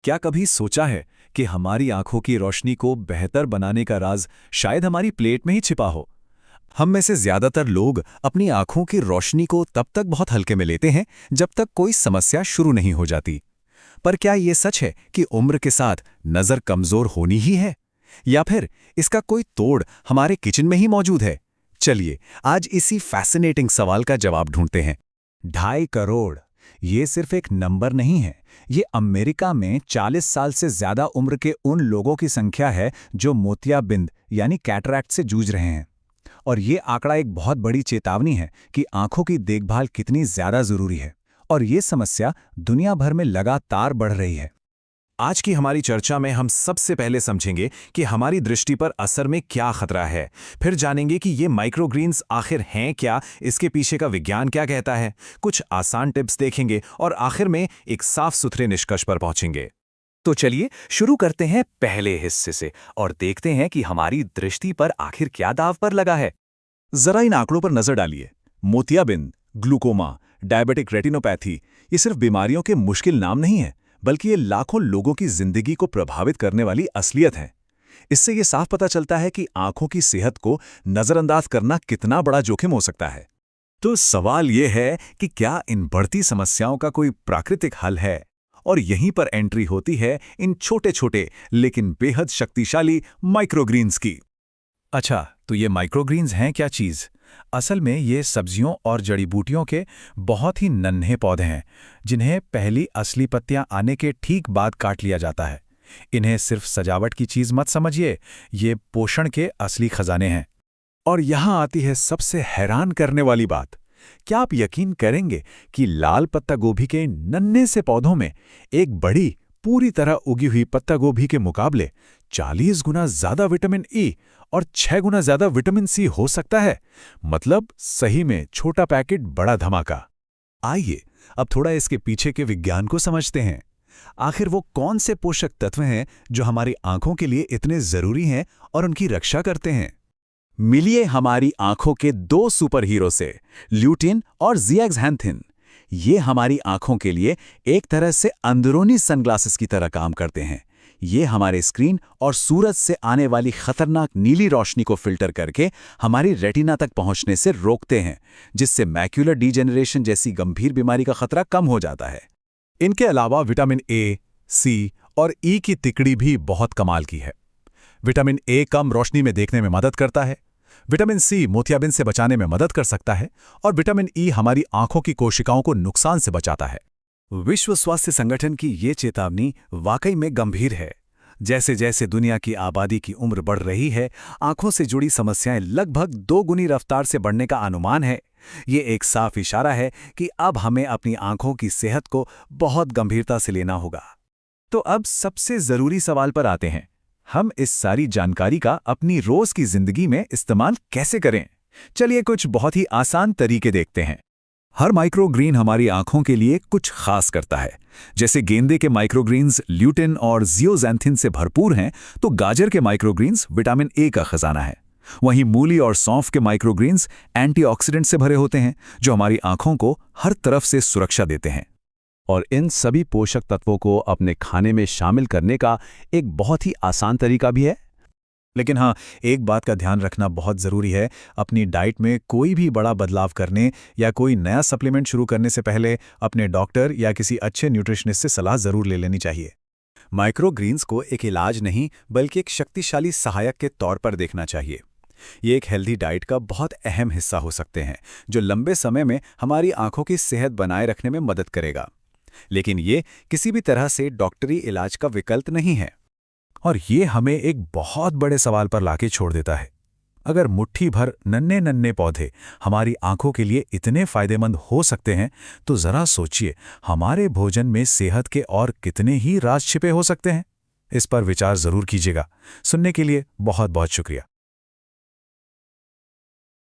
क्या कभी सोचा है कि हमारी आंखों की रोशनी को बेहतर बनाने का राज शायद हमारी प्लेट में ही छिपा हो? हम में से ज्यादातर लोग अपनी आंखों की रोशनी को तब तक बहुत हल्के में लेते हैं जब तक कोई समस्या शुरू नहीं हो जाती। पर क्या ये सच है कि उम्र के साथ नजर कमजोर होनी ही है, या फिर इसका कोई तोड़ हमारे किचन में ही मौजूद है? चलिए आज इसी फैसिनेटिंग सवाल का जवाब ढूंढते हैं। 2.5 करोड़, ये सिर्फ एक नंबर नहीं है। ये अमेरिका में 40 साल से ज्यादा उम्र के उन लोगों की संख्या है जो मोतियाबिंद यानी कैटरैक्ट से जूझ रहे हैं। और ये आंकड़ा एक बहुत बड़ी चेतावनी है कि आंखों की देखभाल कितनी ज्यादा जरूरी है, और ये समस्या दुनिया भर में लगातार बढ़ रही है। आज की हमारी चर्चा में हम सबसे पहले समझेंगे कि हमारी दृष्टि पर असर में क्या खतरा है। फिर जानेंगे कि ये माइक्रोग्रीन्स आखिर हैं क्या, इसके पीछे का विज्ञान क्या कहता है, कुछ आसान टिप्स देखेंगे और आखिर में एक साफ सुथरे निष्कर्ष पर पहुंचेंगे। तो चलिए शुरू करते हैं पहले हिस्से से और देखते हैं कि हमारी दृष्टि पर आखिर क्या दांव पर लगा है। जरा इन आंकड़ों पर नजर डालिए। मोतियाबिंद, ग्लूकोमा, डायबिटिक रेटिनोपैथी, ये सिर्फ बीमारियों के मुश्किल नाम नहीं है, बल्कि ये लाखों लोगों की जिंदगी को प्रभावित करने वाली असलियत है। इससे ये साफ पता चलता है कि आंखों की सेहत को नजरअंदाज करना कितना बड़ा जोखिम हो सकता है। तो सवाल ये है कि क्या इन बढ़ती समस्याओं का कोई प्राकृतिक हल है? और यहीं पर एंट्री होती है इन छोटे छोटे लेकिन बेहद शक्तिशाली माइक्रोग्रीन्स की। अच्छा, तो ये माइक्रोग्रीन्स हैं क्या चीज़? असल में ये सब्जियों और जड़ी बूटियों के बहुत ही नन्हे पौधे हैं, जिन्हें पहली असली पत्तियां आने के ठीक बाद काट लिया जाता है। इन्हें सिर्फ सजावट की चीज़ मत समझिए, ये पोषण के असली खजाने हैं। और यहाँ आती है सबसे हैरान करने वाली बात। क्या आप यकीन करेंगे कि लाल पत्ता गोभी के नन्हे से पौधों में एक बड़ी पूरी तरह उगी हुई पत्ता गोभी के मुकाबले 40 गुना ज्यादा विटामिन ई और 6 गुना ज्यादा विटामिन सी हो सकता है? मतलब सही में छोटा पैकेट बड़ा धमाका। आइए अब थोड़ा इसके पीछे के विज्ञान को समझते हैं। आखिर वो कौन से पोषक तत्व हैं जो हमारी आंखों के लिए इतने जरूरी हैं और उनकी रक्षा करते हैं? मिलिए हमारी आंखों के 2 सुपर हीरो से, ल्यूटिन और ज़िएक्सैंथिन। ये हमारी आंखों के लिए एक तरह से अंदरूनी सनग्लासेस की तरह काम करते हैं। ये हमारे स्क्रीन और सूरज से आने वाली खतरनाक नीली रोशनी को फिल्टर करके हमारी रेटिना तक पहुंचने से रोकते हैं, जिससे मैक्यूलर डीजेनरेशन जैसी गंभीर बीमारी का खतरा कम हो जाता है। इनके अलावा विटामिन ए, सी और ई की तिकड़ी भी बहुत कमाल की है। विटामिन ए कम रोशनी में देखने में मदद करता है, विटामिन सी मोतियाबिंद से बचाने में मदद कर सकता है, और विटामिन ई हमारी आंखों की कोशिकाओं को नुकसान से बचाता है। विश्व स्वास्थ्य संगठन की ये चेतावनी वाकई में गंभीर है। जैसे जैसे दुनिया की आबादी की उम्र बढ़ रही है, आंखों से जुड़ी समस्याएं लगभग 2 गुनी रफ्तार से बढ़ने का अनुमान है। ये एक साफ इशारा है कि अब हमें अपनी आंखों की सेहत को बहुत गंभीरता से लेना होगा। तो अब सबसे जरूरी सवाल पर आते हैं, हम इस सारी जानकारी का अपनी रोज की जिंदगी में इस्तेमाल कैसे करें? चलिए कुछ बहुत ही आसान तरीके देखते हैं। हर माइक्रोग्रीन हमारी आंखों के लिए कुछ खास करता है। जैसे गेंदे के माइक्रोग्रीन्स ल्यूटिन और ज़ियोज़ैंथिन से भरपूर हैं, तो गाजर के माइक्रोग्रीन्स विटामिन ए का खजाना है। वहीं मूली और सौंफ के माइक्रोग्रीन्स एंटीऑक्सीडेंट से भरे होते हैं, जो हमारी आंखों को हर तरफ से सुरक्षा देते हैं। और इन सभी पोषक तत्वों को अपने खाने में शामिल करने का एक बहुत ही आसान तरीका भी है। लेकिन हाँ, एक बात का ध्यान रखना बहुत ज़रूरी है। अपनी डाइट में कोई भी बड़ा बदलाव करने या कोई नया सप्लीमेंट शुरू करने से पहले अपने डॉक्टर या किसी अच्छे न्यूट्रिशनिस्ट से सलाह ज़रूर ले लेनी चाहिए। माइक्रोग्रीन्स को एक इलाज नहीं बल्कि एक शक्तिशाली सहायक के तौर पर देखना चाहिए। ये एक हेल्दी डाइट का बहुत अहम हिस्सा हो सकते हैं, जो लंबे समय में हमारी आंखों की सेहत बनाए रखने में मदद करेगा। लेकिन ये किसी भी तरह से डॉक्टरी इलाज का विकल्प नहीं है। और ये हमें एक बहुत बड़े सवाल पर लाके छोड़ देता है। अगर मुट्ठी भर नन्हे नन्हे पौधे हमारी आंखों के लिए इतने फायदेमंद हो सकते हैं, तो जरा सोचिए हमारे भोजन में सेहत के और कितने ही राज छिपे हो सकते हैं। इस पर विचार जरूर कीजिएगा। सुनने के लिए बहुत बहुत शुक्रिया।